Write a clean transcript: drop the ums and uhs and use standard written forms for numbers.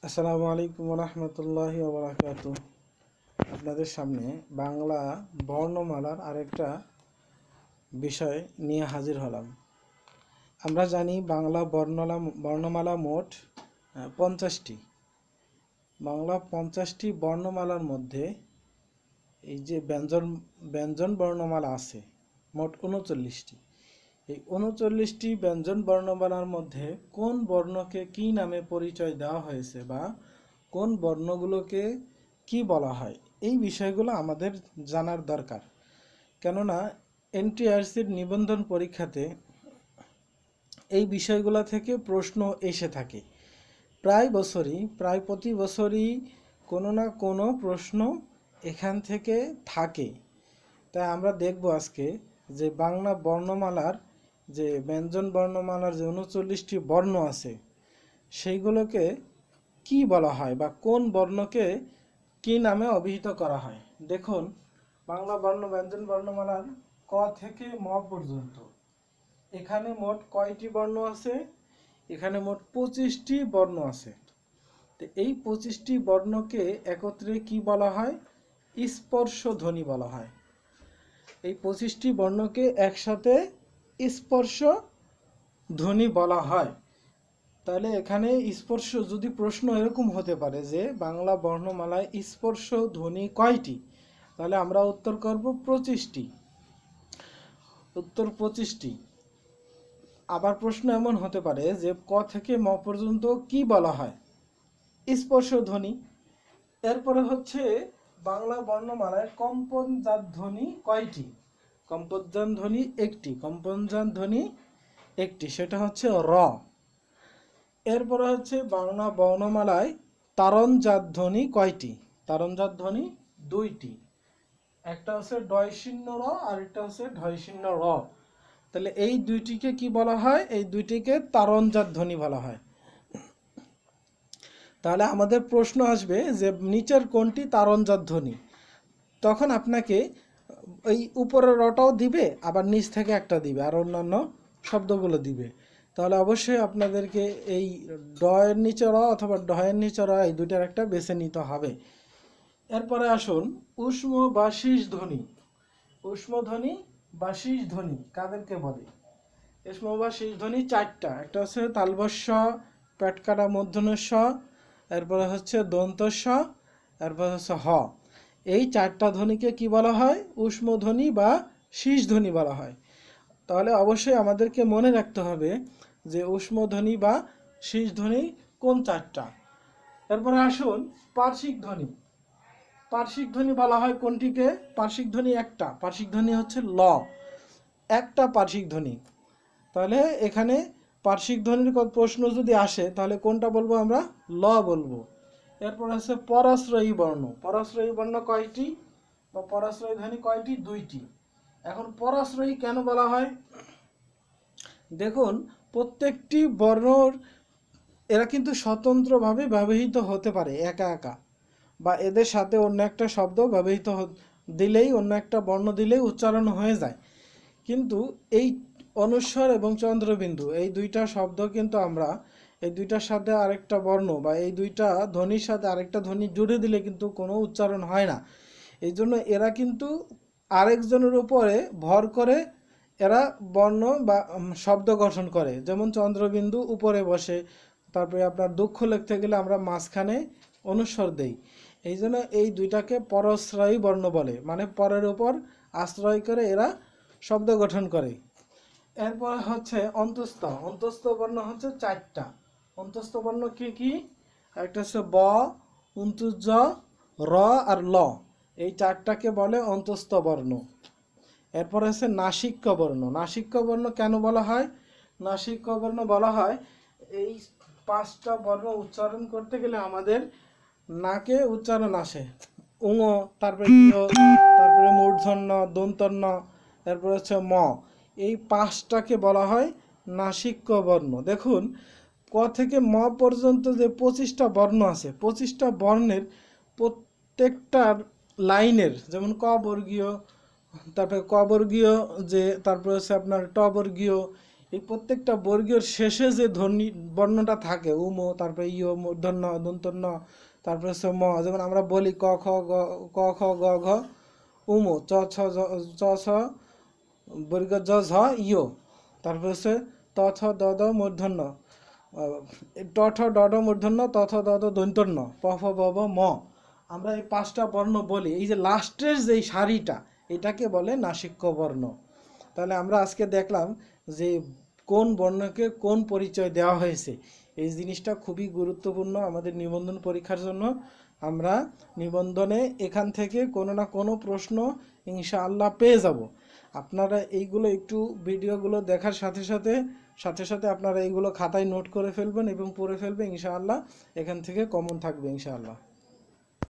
আসসালামু আলাইকুম রহমতুল্লাহি ওয়া বারাকাতুহু। আপনাদের সামনে বাংলা বর্ণমালার আরেকটা বিষয় নিয়ে হাজির হলাম। আমরা জানি বাংলা বর্ণমালা মোট 50টি। বাংলা 50টি বর্ণমালার মধ্যে এই যে ব্যঞ্জন বর্ণমালা আছে মোট 39টি। এই 39টি ব্যঞ্জন বর্ণমালার মধ্যে কোন বর্ণকে কি নামে পরিচয় দেওয়া হয়েছে বা কোন বর্ণগুলোকে কি বলা হয়, এই বিষয়গুলো আমাদের জানার দরকার। কেননা এনটিআরসির নিবন্ধন পরীক্ষাতে এই বিষয়গুলো থেকে প্রশ্ন এসে থাকে প্রায় প্রতি বছরই কোনো না কোনো প্রশ্ন এখান থেকে থাকে। তাই আমরা দেখব আজকে যে বাংলা বর্ণমালার যে ব্যঞ্জন বর্ণমালার যে 39টি বর্ণ আছে সেইগুলোকে কি বলা হয় বা কোন বর্ণকে কি নামে অভিহিত করা হয়। দেখুন, বাংলা ব্যঞ্জন বর্ণমালার ক থেকে ম পর্যন্ত এখানে মোট কয়টি বর্ণ আছে? এখানে মোট 25টি বর্ণ আছে। তো এই 25টি বর্ণকে একত্রে কি বলা হয়? স্পর্শ ধ্বনি বলা হয়। এই 25টি বর্ণকে একসাথে স্পর্শ ধ্বনি বলা হয়। তাহলে এখানে স্পর্শ যদি প্রশ্ন এরকম হতে পারে যে বাংলা বর্ণমালায় স্পর্শ ধ্বনি কয়টি, তাহলে আমরা উত্তর করব 25টি। উত্তর 25টি। আবার প্রশ্ন এমন হতে পারে যে ক থেকে ম পর্যন্ত কি বলা হয়? স্পর্শ ধ্বনি। এরপরে হচ্ছে বাংলা বর্ণমালায় কম্পনজাত ধ্বনি কয়টি? কম্পনজাত ধ্বনি একটি। কম্পনজাত ধ্বনি একটি, সেটা হচ্ছে র। এরপরে হচ্ছে বাংলা বর্ণমালায় তারণজাত ধ্বনি কয়টি? তারণজাত ধ্বনি দুইটি। একটা হচ্ছে ডয় শূন্য র আর একটা হচ্ছে ঢয় শূন্য র। তাহলে এই দুইটিকে কি বলা হয়? এই দুইটিকে তারণজাত ধ্বনি বলা হয়। তাহলে আমাদের প্রশ্ন আসবে যে নিচের কোনটি তারণজাত ধ্বনি? তখন আপনাকে এই উপরের রটাও দিবে, আবার নিচ থেকে একটা দিবে, আর অন্যান্য শব্দগুলো দিবে। তাহলে অবশ্যই আপনাদেরকে এই ডয়ের নিচে র অথবা ঢয়ের নিচে র এই দুইটার একটা বেছে নিতে হবে। এরপরে আসুন উষ্ম বা শীষ ধ্বনি। উষ্ম ধ্বনি বা শীষ ধ্বনি কাদেরকে বলে? উষ্ম বা শীষ ধ্বনি চারটা। একটা হচ্ছে তালবস্য, পেটকাটা মূর্ধন্য ষ, এরপরে হচ্ছে দন্তস্ব, এরপরে হচ্ছে হ। এই চারটা ধ্বনিকে কি বলা হয়? উষ্ম ধ্বনি বা শীষ ধ্বনি বলা হয়। তাহলে অবশ্যই আমাদেরকে মনে রাখতে হবে যে উষ্ম ধ্বনি বা শীষ ধ্বনি কোন চারটা। এরপরে আসুন পার্শ্বিক ধ্বনি। পার্শ্বিক ধ্বনি বলা হয় কোনটিকে? পার্শ্বিক ধ্বনি একটা। পার্শ্বিক ধ্বনি হচ্ছে ল, একটা পার্শ্বিক ধ্বনি। তাহলে এখানে পার্শ্বিক ধ্বনির প্রশ্ন যদি আসে তাহলে কোনটা বলবো আমরা? ল বলবো। এরপর আছে পরাশ্রয়ী বর্ণ। পরাশ্রয়ী বর্ণ কয়টি বা পরাশ্রয়ী ধ্বনি কয়টি? দুইটি। এখন পরাশ্রয়ী কেন বলা হয়? দেখুন, প্রত্যেকটি বর্ণর এরা কিন্তু স্বতন্ত্রভাবে ব্যবহৃত হতে পারে একা একা, বা এদের সাথে অন্য একটা শব্দ ব্যবহৃত দিলেই, অন্য একটা বর্ণ দিলেই উচ্চারণ হয়ে যায়। কিন্তু এই অনুস্বর এবং চন্দ্রবিন্দু এই দুইটা শব্দ কিন্তু আমরা এই দুইটার সাথে আরেকটা বর্ণ বা এই দুইটা ধ্বনির সাথে আরেকটা ধ্বনি জুড়ে দিলে কিন্তু কোনো উচ্চারণ হয় না। এই জন্য এরা কিন্তু আরেকজনের উপরে ভর করে এরা বর্ণ বা শব্দ গঠন করে। যেমন চন্দ্রবিন্দু উপরে বসে, তারপরে আপনার দুঃখ লিখতে গেলে আমরা মাঝখানে অনুস্বর দেই। এই জন্য এই দুইটাকে পরাশ্রয়ী বর্ণ বলে, মানে পরের উপর আশ্রয় করে এরা শব্দ গঠন করে। এরপর হচ্ছে অন্তস্থ। অন্তস্থ বর্ণ হচ্ছে চারটা। অন্তস্থ বর্ণ কি কি? একটা হচ্ছে ব, উন্তুজ, র আর ল। এই চারটাকে বলে অন্তস্থ বর্ণ। এরপর হচ্ছে নাসিক্য বর্ণ। নাসিক্য বর্ণ কেন বলা হয়? নাসিক্য বর্ণ বলা হয় এই পাঁচটা বর্ণ উচ্চারণ করতে গেলে আমাদের নাকে উচ্চারণ আসে। উঙ, তারপরে তারপরে মূর্ধন্য, দন্তন্য, তারপরে হচ্ছে ম। এই পাঁচটাকে বলা হয় নাসিক্য বর্ণ। দেখুন, ক থেকে ম পর্যন্ত যে 25টা বর্ণ আছে, 25টা বর্ণের প্রত্যেকটার লাইনের, যেমন ক বর্গীয়, তারপরে ক বর্গীয়, যে তারপরে হচ্ছে আপনার ট বর্গীয়, এই প্রত্যেকটা বর্গের শেষে যে ধ্বনি বর্ণটা থাকে উম, তারপরে ইয়, মূর্ধন্য, দন্তন্য, তারপরে হচ্ছে ম, যেমন আমরা বলি ক খ গ, ক খ গ ঘ, উম, চ ছ চ ছ, বর্গ জ ঝ ইয়, তারপর হচ্ছে ত থ দ দ মূর্ধন্য, ট ঠ ড ঢ মূর্ধন্য, ত থ দ দ দন্তন্য, প ফ ব ভ ম। আমরা এই 5টা বর্ণ বলি, এই যে লাস্টের যেই সারিটা এটাকে বলে নাসিক্য বর্ণ। তাহলে আমরা আজকে দেখলাম যে কোন বর্ণকে কোন পরিচয় দেওয়া হয়েছে। এই জিনিসটা খুবই গুরুত্বপূর্ণ আমাদের নিবন্ধন পরীক্ষার জন্য। আমরা নিবন্ধনে এখান থেকে কোনো না কোনো প্রশ্ন ইনশাআল্লাহ পেয়ে যাব। আপনারা এইগুলো একটু ভিডিওগুলো দেখার সাথে সাথে আপনারা এইগুলো খাতায় নোট করে ফেলবেন এবং পড়ে ফেলবেন, ইনশাআল্লাহ এখান থেকে কমন থাকবে ইনশাআল্লাহ।